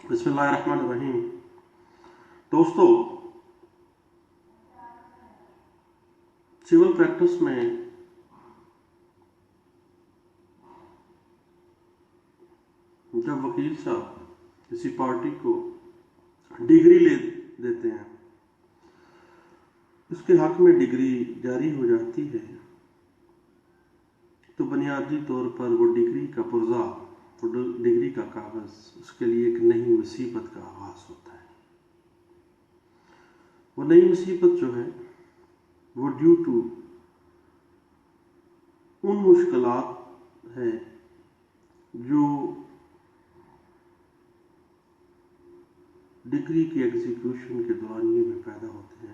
بسم اللہ الرحمن الرحیم۔ دوستو، سول پریکٹس میں جب وکیل صاحب کسی پارٹی کو ڈگری لے دیتے ہیں، اس کے حق میں ڈگری جاری ہو جاتی ہے، تو بنیادی طور پر وہ ڈگری کا پرزہ، ڈگری کا کاغذ، اس کے لیے ایک نئی مصیبت کا آغاز ہوتا ہے۔ وہ نئی مصیبت جو ہے وہ ڈیو ٹو ان مشکلات ہے جو ڈگری کی ایگزیکیوشن کے دورانیے میں پیدا ہوتے ہیں۔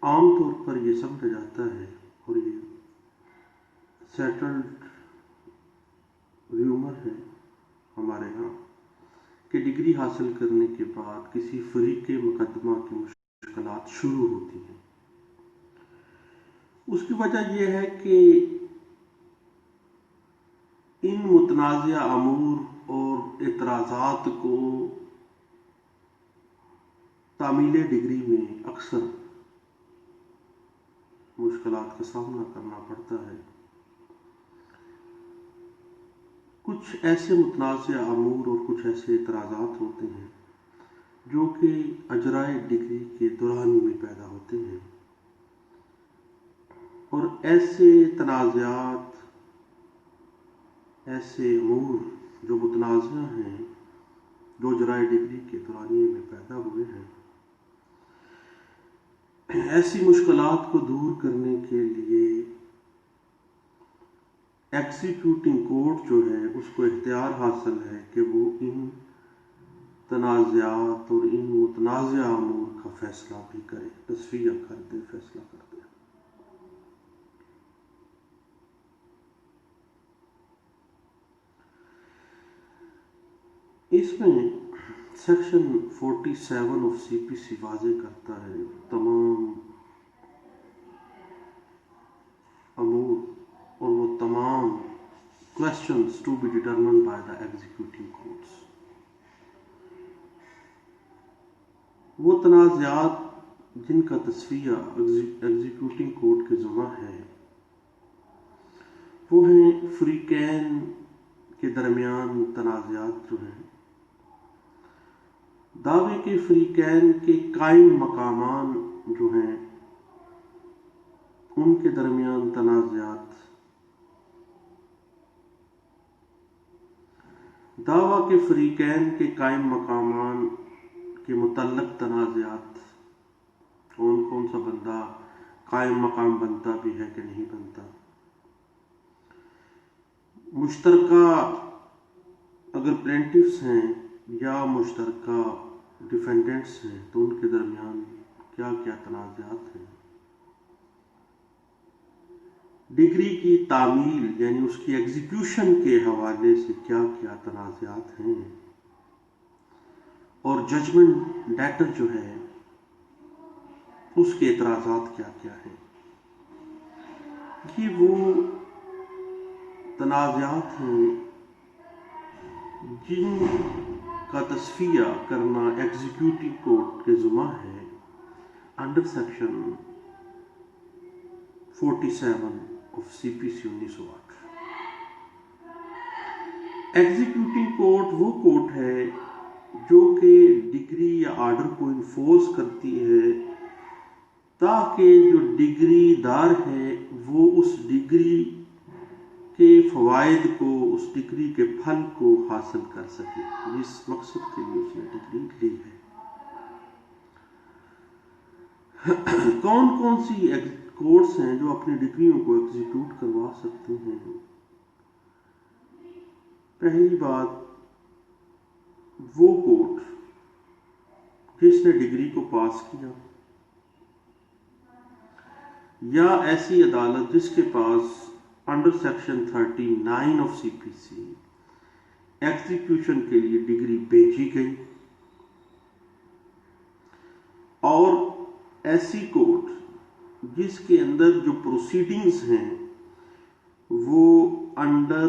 عام طور پر یہ سمجھا جاتا ہے، اور یہ سیٹلڈ ریومر ہے ہمارے ہاں، کہ ڈگری حاصل کرنے کے بعد کسی فریق مقدمہ کی مشکلات شروع ہوتی ہیں۔ اس کی وجہ یہ ہے کہ ان متنازع امور اور اعتراضات کو تعمیل ڈگری میں اکثر مشکلات کا سامنا کرنا پڑتا ہے۔ کچھ ایسے متنازع امور اور کچھ ایسے اعتراضات ہوتے ہیں جو کہ اجرائے ڈگری کے دوران میں پیدا ہوتے ہیں، اور ایسے تنازعات، ایسے امور جو متنازع ہیں، جو اجرائے ڈگری کے دورانیے میں پیدا ہوئے ہیں، ایسی مشکلات کو دور کرنے کے لیے ایگزیکیوٹنگ کورٹ جو ہے اس کو اختیار حاصل ہے کہ وہ ان تنازعات اور ان متنازع امور کا فیصلہ بھی کرے، تصفیہ کر دے، فیصلہ کر دے۔ اس میں سیکشن 47 آف سی پی سی واضح کرتا ہے تمام امور اور وہ تمام questions to be determined by the executing courts۔ وہ تنازعات جن کا تصفیہ ایگزیکیوٹنگ کورٹ کے ذمہ ہے، وہ ہیں فریقین کے درمیان تنازعات جو ہیں، دعوے کے فریقین کے قائم مقامان جو ہیں ان کے درمیان تنازعات، دعویٰ کے فریقین کے قائم مقامان کے متعلق تنازعات، کون سا بندہ قائم مقام بنتا بھی ہے کہ نہیں بنتا، مشترکہ اگر پلینٹفس ہیں یا مشترکہ ڈیفینڈنٹس ہیں تو ان کے درمیان کیا کیا تنازعات ہیں، ڈگری کی تعمیل یعنی اس کی ایگزیکیوشن کے حوالے سے کیا کیا تنازعات ہیں، اور ججمنٹ ڈیٹر جو ہے اس کے اعتراضات کیا کیا ہیں۔ یہ وہ تنازعات ہیں جن کا تصفیہ کرنا ایگزیکیوٹنگ کورٹ کے ذمہ ہے under section 47 of C P C 1908۔ Executing court وہ کورٹ ہے جو کہ ڈگری یا آرڈر کو انفورس کرتی ہے تاکہ جو ڈگری دار ہے وہ اس ڈگری کے فوائد کو، اس ڈگری کے پھل کو حاصل کر سکے، جس مقصد کے لیے اس نے ڈگری لی ہے۔ کون کون سی کورٹس ہیں جو اپنی ڈگریوں کو ایگزیکیوٹ کروا سکتے ہیں؟ پہلی بات، وہ کورٹ جس نے ڈگری کو پاس کیا، یا ایسی عدالت جس کے پاس under section 39 of C P C execution کے لیے ڈگری بھیجی گئی، اور ایسی کورٹ جس کے اندر جو پروسیڈنگز ہیں وہ under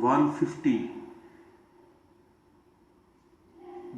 150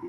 2,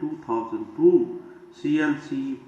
2002 CLC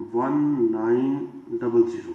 1900।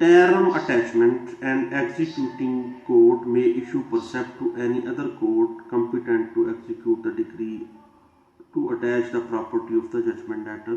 interim attachment and executing court may issue percept to any other court competent to execute the decree to attach the property of the judgment debtor।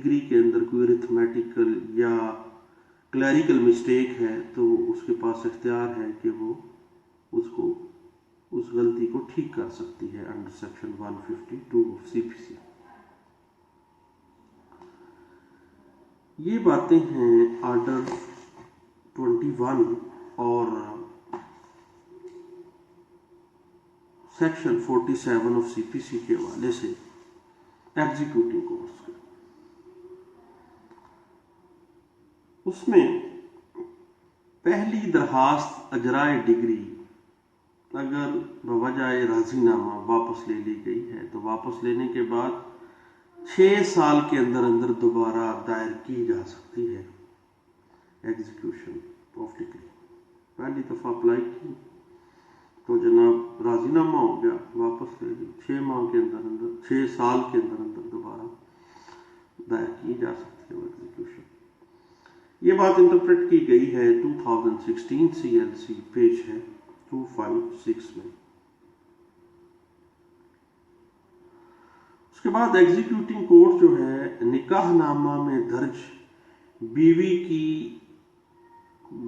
Degree کے اندر کوئی ارتھمیٹیکل یا clerical mistake ہے تو اس کے پاس اختیار ہے کہ وہ اس غلطی کو ٹھیک کر سکتی ہے under section 152 of C P سی۔ یہ باتیں ہیں آرڈر 21 اور سیکشن 47 آف سی پی سی کے حوالے سے ایگزیکیوٹنگ کورس کے۔ اس میں پہلی درخواست اجرائے ڈگری اگر بوجہ راضی نامہ واپس لے لی گئی ہے تو واپس لینے کے بعد 6 سال کے اندر اندر دوبارہ دائر کی جا سکتی ہے ایگزیکیوشن آف ڈگری۔ پہلی دفعہ اپلائی کی تو جناب راضی نامہ ہو گیا، واپس لے لی، 6 ماہ کے اندر اندر 6 سال کے اندر اندر دوبارہ دائر کی جا سکتی ہے ایگزیکیوشن۔ یہ بات انٹرپریٹ کی گئی ہے 2016 سی ایل سی پیج ہے 256 میں۔ اس کے بعد ایگزیکیوٹنگ کورٹ جو ہے نکاح نامہ میں درج بیوی کی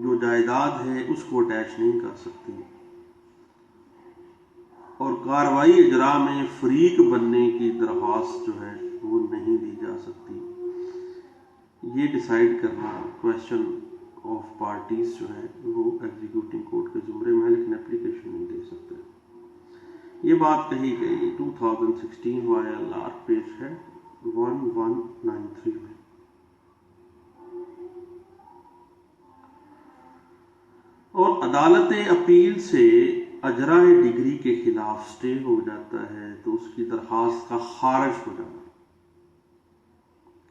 جو جائیداد ہے اس کو اٹیچ نہیں کر سکتی، اور کارروائی اجرا میں فریق بننے کی درخواست جو ہے وہ نہیں دی جا سکتی۔ یہ ڈیسائیڈ کرنا کویسچن آف پارٹیز جو ہے وہ ایگزیکیوٹنگ کورٹ کے زمرے میں ہے، لیکن اپلیکیشن نہیں دے سکتے۔ یہ بات کہی گئی 2016 وائی ایل آر پیج ہے 1193 میں۔ اور عدالت اپیل سے اجرائے ڈگری کے خلاف سٹے ہو جاتا ہے تو اس کی درخواست کا خارج ہو جانا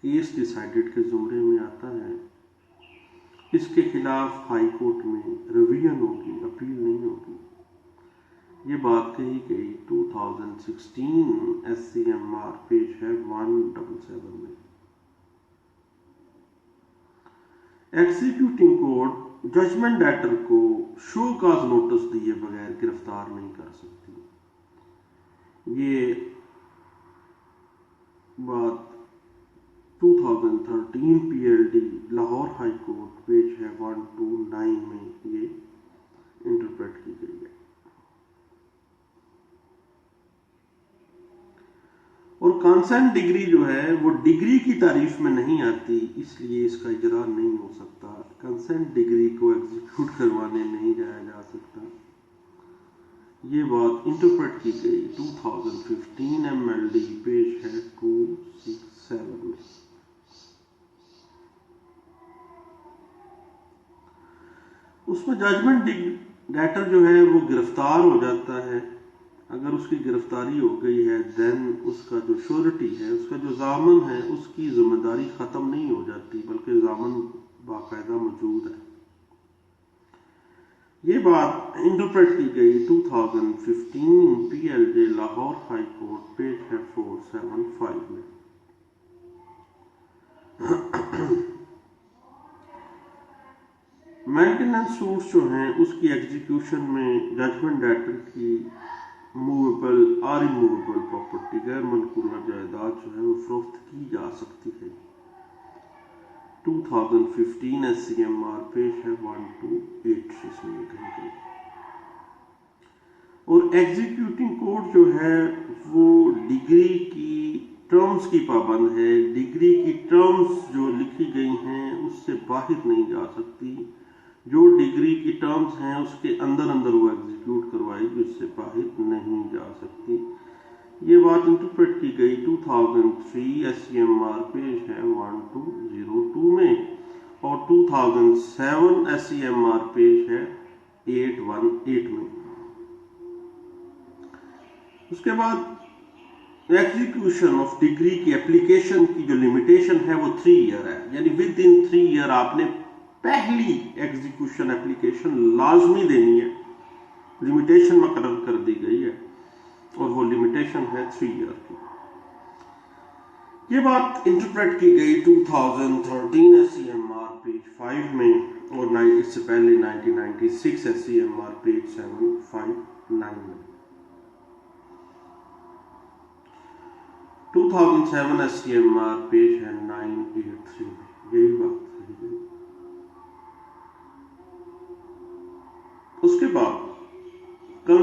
کیس ڈیسائیڈڈ کے زمرے میں آتا ہے۔ اس کے خلاف ہائی کورٹ میں ریویژن ہوگی، اپیل نہیں ہوگی۔ یہ بات کہی گئی 2016 S C M R page ہے 177 میں۔ ایگزیکیوٹنگ کورٹ ججمنٹ ڈیٹر کو شو کاز نوٹس دیے بغیر گرفتار نہیں کر سکتی۔ یہ بات 2013 P L D Lahore high court page ہے 129 میں یہ انٹرپریٹ کی گئی ہے۔ اور کانسینٹ ڈگری جو ہے وہ ڈگری کی تعریف میں نہیں آتی، اس لیے اس کا اجرا نہیں ہو سکتا۔ کنسینٹ ڈگری کو ایگزیکیوٹ کروانے نہیں جایا جا سکتا۔ یہ بات انٹرپریٹ کی گئی 2015 ایم ایل ڈی پیج ہے 267 میں۔ اس میں ججمنٹ ڈیٹر جو ہے وہ گرفتار ہو جاتا ہے۔ اگر اس کی گرفتاری ہو گئی ہے دین اس کا جو شورٹی ہے، اس کا جو ضامن ہے، اس کی ذمہ داری ختم نہیں ہو جاتی بلکہ ضامن باقاعدہ موجود ہے۔ یہ بات انٹرپریٹ کی گئی 2015 پی ایل جے لاہور ہائی کورٹ پیج ہے 475 میں۔ مینٹیننس سوٹس جو ہیں اس کی ایگزیکیوشن میں ججمنٹ ڈیٹر کی موویبل اور ریموویبل پراپرٹی غیر منقولہ جائیداد جو ہے وہ فروخت کی جا سکتی ہے۔ 2015 S C M R page ہے 1286 میں کہی گئی۔ اور ایگزیکیوٹنگ کورٹ جو ہے وہ ڈگری کی ٹرمز کی پابند ہے۔ ڈگری کی ٹرمز جو لکھی گئی ہیں اس سے باہر نہیں جا سکتی۔ جو ڈگری کی ٹرمز ہیں اس کے اندر اندر وہ ایگزیکیوٹ کروائی گی، اس سے باہر نہیں جا سکتی۔ یہ بات انٹرپریٹ کی گئی 2003 S C M R page ہے 1202 میں، اور 2007 S C M R page ہے 818 میں۔ اس کے بعد ایگزیکیوشن آف ڈگری کی اپلیکیشن کی جو لمیٹیشن ہے وہ 3 ایئر ہے، یعنی ود ان 3 ایئر آپ نے پہلی ایگزیکیوشن اپلیکیشن لازمی دینی ہے۔ لمیٹیشن مقرر کر دی گئی ہے اور وہ لمیٹیشن ہے 3 ایئر کی۔ یہ بات انٹرپریٹ کی گئی 2013 S C M R page 5 میں، اور اس سے پہلے 1996 S C M R page 759 میں۔ 2007 S C M R page ہے 9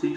6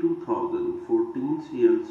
2014 CLC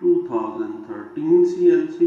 2013 CLC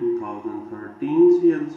2013 CLC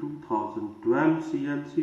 2012 CLC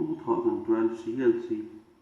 2012 CLC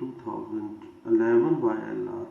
2011 YLR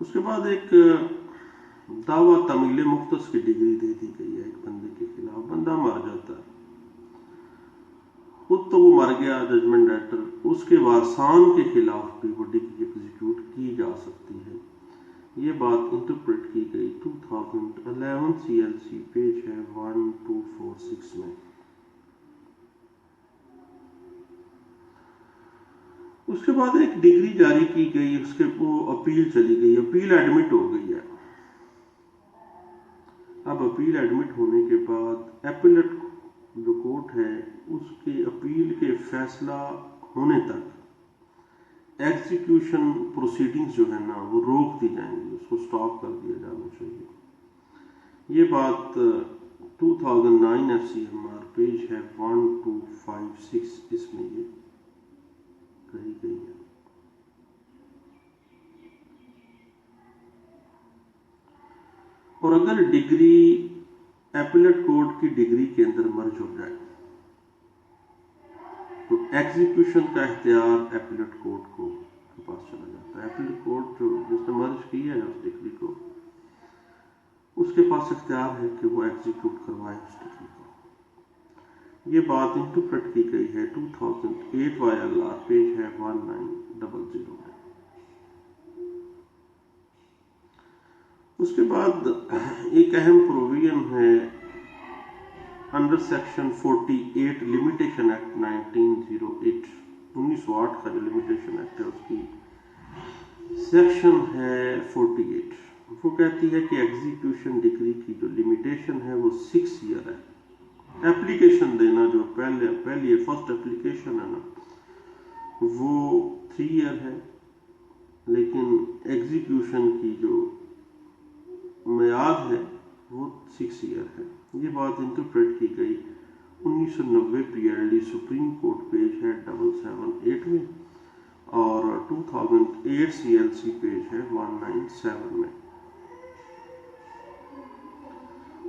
اس کے بعد ایک دعویٰ تمیل مختص کی ڈگری دے دی گئی ہے ایک بندے کے خلاف. بندہ مر جاتا ہے، خود تو وہ مر گیا ججمنٹ لیٹر، اس کے وارثان کے خلاف بھی وہ ڈگری ایگزیکیوٹ کی جا سکتی ہے. یہ بات انٹرپریٹ کی گئی 2011 CLC پیج ہے 1246 میں. اس کے بعد ایک ڈگری جاری کی گئی، اس کے وہ اپیل چلی گئی، اپیل ایڈمٹ ہو گئی ہے. اب اپیل ایڈمٹ ہونے کے بعد ایپیلیٹ جو کورٹ ہے اس کے اپیل کے فیصلہ ہونے تک ایگزیکیوشن پروسیڈنگز جو ہے نا وہ روک دی جائیں گی، اس کو سٹاپ کر دیا جانا چاہیے. یہ بات 2009 FCMR پیج ہے 1256 اس میں یہ کہی گئی ہے. اور اگر ڈگری ایپیلیٹ کورٹ کی ڈگری کے اندر مرج ہو جائے تو ایگزیکیوشن کا اختیار ایپیلیٹ کورٹ کو کے پاس چلا جاتا ہے. ایپیلیٹ کورٹ جو جس نے مرج کیا ہے اس ڈگری کو، اس کے پاس اختیار ہے کہ وہ ایگزیکیوٹ کروائے اس ڈگری کو. یہ بات انٹرپریٹ کی گئی ہے 2008 YLR پیج ہے 1900 میں. اس کے بعد ایک اہم پروویژن ہے انڈر سیکشن 48 لمیٹیشن ایکٹ 1908 1908 کا جو لمیٹیشن ایکٹ ہے اس کی سیکشن ہے 48. وہ کہتی ہے کہ ایگزیکیوشن ڈگری کی جو لمیٹیشن ہے وہ 6 ایئر ہے. ایپلیکیشن دینا جو پہلی فرسٹ ایپلیکیشن ہے نا وہ 3 ایئر ہے، لیکن ایگزیکیوشن کی جو میعاد ہے وہ 6 ایئر ہے. یہ بات انٹرپریٹ کی گئی 1990 PLD سپریم کورٹ پیج ہے 778 میں اور 2008 CLC پیج ہے 197 میں.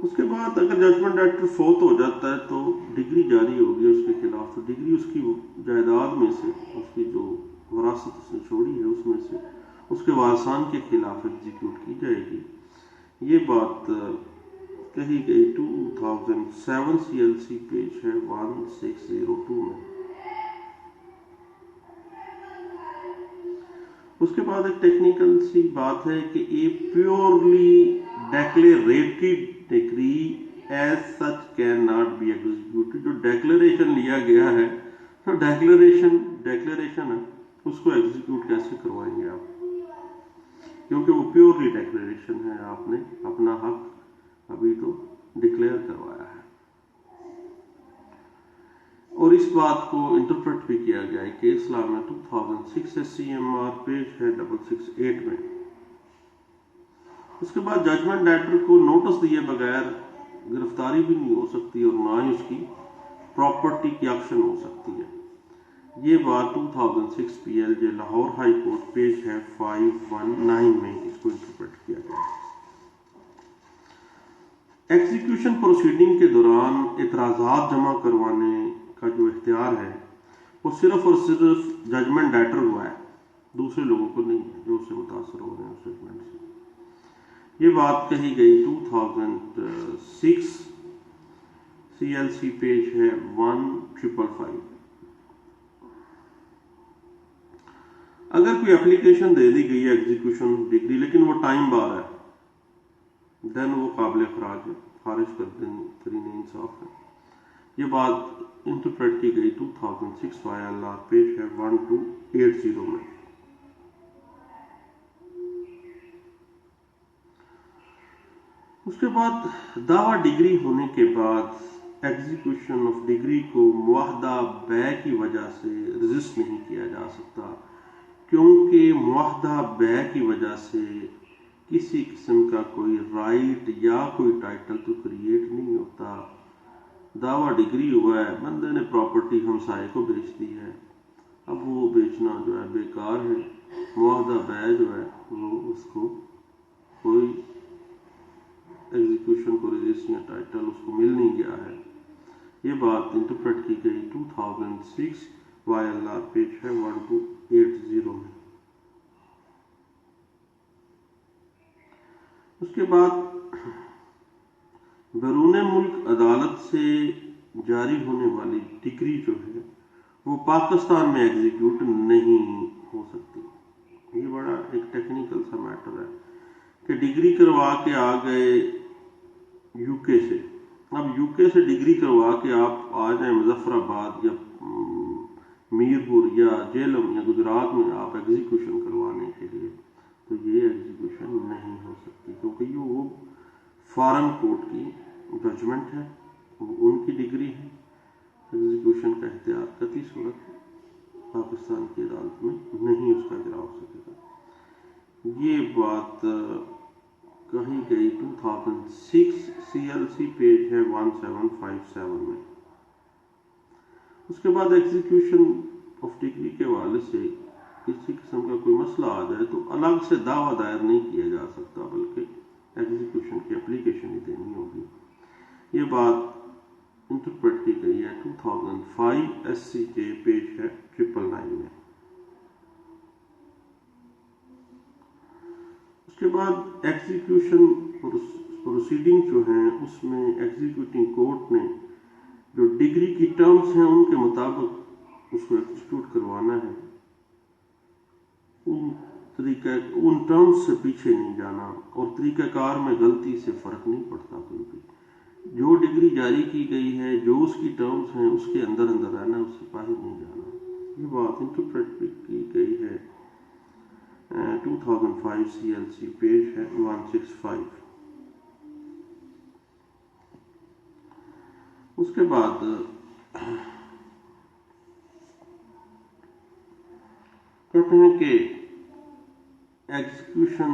اس کے بعد اگر ججمنٹ لیٹر فوت ہو جاتا ہے تو ڈگری جاری ہوگی اس کے خلاف، تو ڈگری اس کی جائیداد میں سے، اس کی جو وراثت اس نے چھوڑی ہے اس میں سے اس کے وارثان کے خلاف ایگزیکیوٹ کی جائے گی. یہ بات کہی گئی 2007 CLC پیج ہے 1602 میں. اس کے بعد ایک ٹیکنیکل سی بات ہے کہ ایک purely declarated decree as such can not be executed. جو ڈیکلیریشن لیا گیا ہے تو ڈیکلیریشن ہے اس کو ایگزیکیوٹ کیسے کروائیں گے آپ، کیونکہ وہ پیورلی ڈیکلیریشن ہے، آپ نے اپنا حق ابھی تو ڈکلیئر کروایا ہے. اور اس بات کو انٹرپریٹ بھی کیا گیا ہے کہ اسلام میں 2006 SCMR پیج ہے 668 میں. اس کے بعد ججمنٹ لیٹر کو نوٹس دیے بغیر گرفتاری بھی نہیں ہو سکتی اور نہ ہی اس کی پراپرٹی کی ایکشن ہو سکتی ہے. یہ بات 2006 PLJ Lahore high court page ہے 519 میں اس کو انٹرپریٹ کیا گیا. ایگزیکیوشن پروسیڈنگ کے دوران اعتراضات جمع کروانے کا جو اختیار ہے وہ صرف اور صرف ججمنٹ لیٹر ہوا ہے، دوسرے لوگوں کو نہیں ہے جو اس سے متاثر ہو رہے ہیں اس ججمنٹ سے. یہ بات کہی گئی 2006 CLC پیج ہے 1555. اگر کوئی اپلیکیشن دے دی گئی ہے ایگزیکیوشن ڈگری لیکن وہ ٹائم بار ہے دین وہ قابل اخراج ہے، خارج کر دینا انصاف ہے. یہ بات انٹرپریٹ کی گئی 2006 YLR پیج ہے 1280 میں. اس کے بعد دعویٰ ڈگری ہونے کے بعد ایگزیکیوشن آف ڈگری کو معاہدہ بے کی وجہ سے رجسٹ نہیں کیا جا سکتا، کیونکہ معاہدہ بے کی وجہ سے کسی قسم کا کوئی رائٹ یا کوئی ٹائٹل تو کریٹ نہیں ہوتا. دعویٰ ڈگری ہوا ہے، بندے نے پراپرٹی ہمسائے کو بیچ دی ہے، اب وہ بیچنا جو ہے بیکار ہے. معاہدہ بے جو ہے وہ اس کو کوئی ایگزیکیوشن کو رجسٹ یا ٹائٹل اس کو مل نہیں گیا ہے. یہ بات انٹرپریٹ کی گئی 2006 YLR پیج ہے 1280 میں. اس کے بعد بیرون ملک عدالت سے جاری ہونے والی ڈگری جو ہے وہ پاکستان میں ایگزیکیوٹ نہیں ہو سکتی. یہ بڑا ایک ٹیکنیکل سا میٹر ہے کہ ڈگری کروا کے آ گئے یو کے سے. اب یو کے سے ڈگری کروا کے آپ آ جائیں مظفر آباد یا میرپور یا جیلم یا گجرات میں آپ ایگزیکیوشن کروانے کے لیے، تو یہ ایگزیکیوشن نہیں ہو سکتی، کیونکہ یہ وہ فارن کورٹ کی ججمنٹ ہے، وہ ان کی ڈگری ہے. ایگزیکیوشن کا اختیار قطعی صورت پاکستان کی عدالت میں نہیں اس کا اجرا ہو سکے گا. یہ بات کہی گئی 2006 CLC پیج ہے 1757 میں. اس کے بعد ایگزیکیوشن آف ڈگری کے حوالے سے کسی قسم کا کوئی مسئلہ آ جائے تو الگ سے دعویٰ دائر نہیں کیا جا سکتا، بلکہ ایگزیکیوشن کی اپلیکیشن ہی دینی ہوگی. یہ بات انٹرپریٹ کی گئی ہے 2005 SC کے پیج ہے 999 میں. اس کے بعد ایگزیکیوشن پروسیڈنگ جو ہیں اس میں ایگزیکیوٹنگ کورٹ نے جو ڈگری کی ٹرمز ہیں ان کے مطابق اس کو ایگزیکیوٹ کروانا ہے. ان ٹرمز سے پیچھے نہیں جانا، اور طریقہ کار میں غلطی سے فرق نہیں پڑتا کوئی بھی. جو ڈگری جاری کی گئی ہے، جو اس کی ٹرمز ہیں، اس کے اندر رہنا، اس سے باہر نہیں جانا. یہ بات انٹرپریٹ کی گئی ہے 2005 CLC پیج ہے 165. اس کے بعد کہتے ہیں کہ ایگزیکیوشن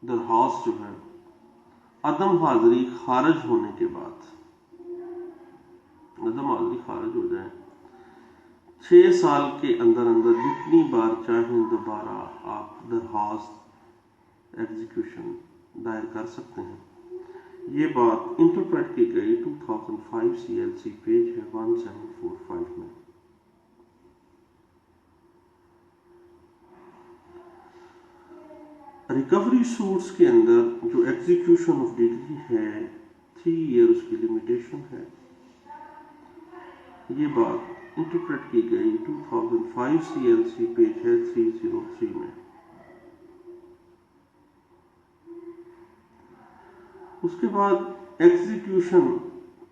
درخواست جو ہے عدم حاضری خارج ہونے کے بعد، عدم حاضری خارج ہو جائے 6 سال کے اندر جتنی بار چاہیں دوبارہ آپ درخواست ایگزیکیوشن دائر کر سکتے ہیں. یہ بات انٹرپریٹ کی گئی 2005 CLC پیج ہے 1745 میں. ریکوری سوٹس کے اندر جو ایگزیکیوشن آف ڈگری ہے 3 ایئر اس کی لمیٹیشن ہے. یہ بات انٹرپریٹ کی گئی 2005 CLC پیج ہے 303 میں. اس کے بعد ایگزیکیوشن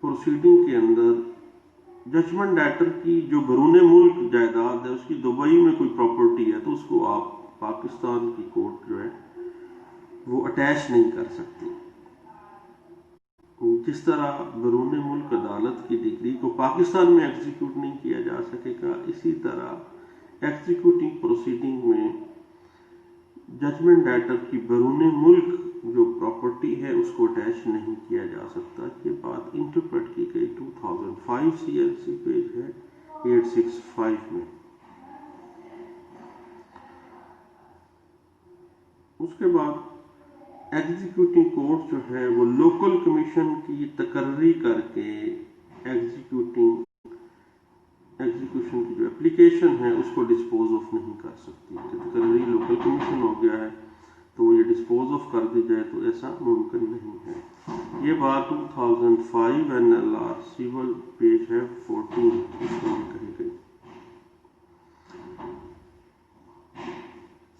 پروسیڈنگ کے اندر ججمنٹ ڈیٹر کی جو بیرون ملک جائیداد ہے، اس کی دبئی میں کوئی پراپرٹی ہے تو اس کو آپ پاکستان کی کورٹ جو ہے وہ اٹیچ نہیں کر سکتی. جس طرح بیرون ملک عدالت کی ڈگری کو پاکستان میں ایگزیکیوٹ نہیں کیا جا سکے گا، اسی طرح ایگزیکیوٹنگ پروسیڈنگ میں ججمنٹ ڈیٹر کی بیرون ملک جو پراپرٹی ہے اس کو اٹیچ نہیں کیا جا سکتا. یہ بات انٹرپریٹ کی گئی 2005 CLC پیج ہے 865 میں. اس کے بعد ایگزیکیوٹنگ کورٹ جو ہے وہ لوکل کمیشن کی تقرری کر کے ایگزیکیوشن کی جو اپلیکیشن ہے اس کو ڈسپوز آف نہیں کر سکتی. کہ تقرری لوکل کمیشن ہو گیا ہے تو وہ یہ ڈسپوز آف کر دی جائے، تو ایسا ممکن نہیں ہے. یہ بات 2005 NLR سیول پیج ہے 14 اس میں کہی گئی.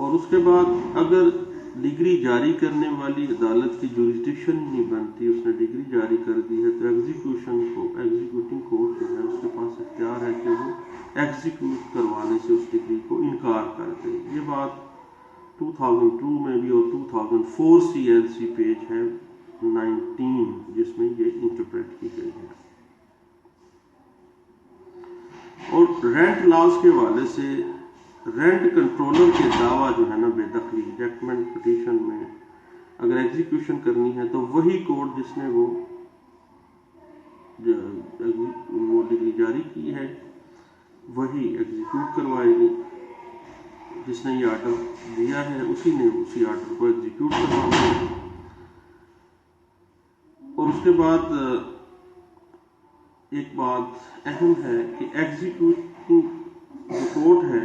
اور اس کے بعد اگر ڈگری جاری کرنے والی عدالت کی جوریسڈکشن ہی نہیں بنتی، اس نے ڈگری جاری کر دی ہے، تو ایگزیکیوٹنگ کورٹ جو ہے اس کے پاس اختیار ہے کہ وہ ایگزیکیوٹ کروانے سے اس ڈگری کو انکار کر دے. یہ بات 2002 میں بھی اور 2004 CLC پیج ہے 19 جس میں یہ انٹرپریٹ کی گئی ہے. اور رینٹ لاز کے حوالے سے رینٹ کنٹرولر کے دعویٰ جو ہے نا بے دخلی ریجیکٹمنٹ پٹیشن میں اگر ایگزیکیوشن کرنی ہے تو وہی کورٹ جس نے وہ ڈگری جاری کی ہے وہی ایگزیکیوٹ کروائے گی. جس نے یہ آرڈر دیا ہے اسی نے اسی آرڈر کو ایگزیکیوٹ کروانا ہے. اور اس کے بعد ایک بات اہم ہے کہ ایگزیکیوٹنگ جو کورٹ ہے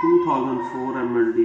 2004 MLD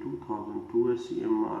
2002 SCMR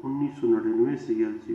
1999 CLC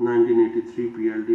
1983 PLD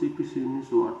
CPC 1908।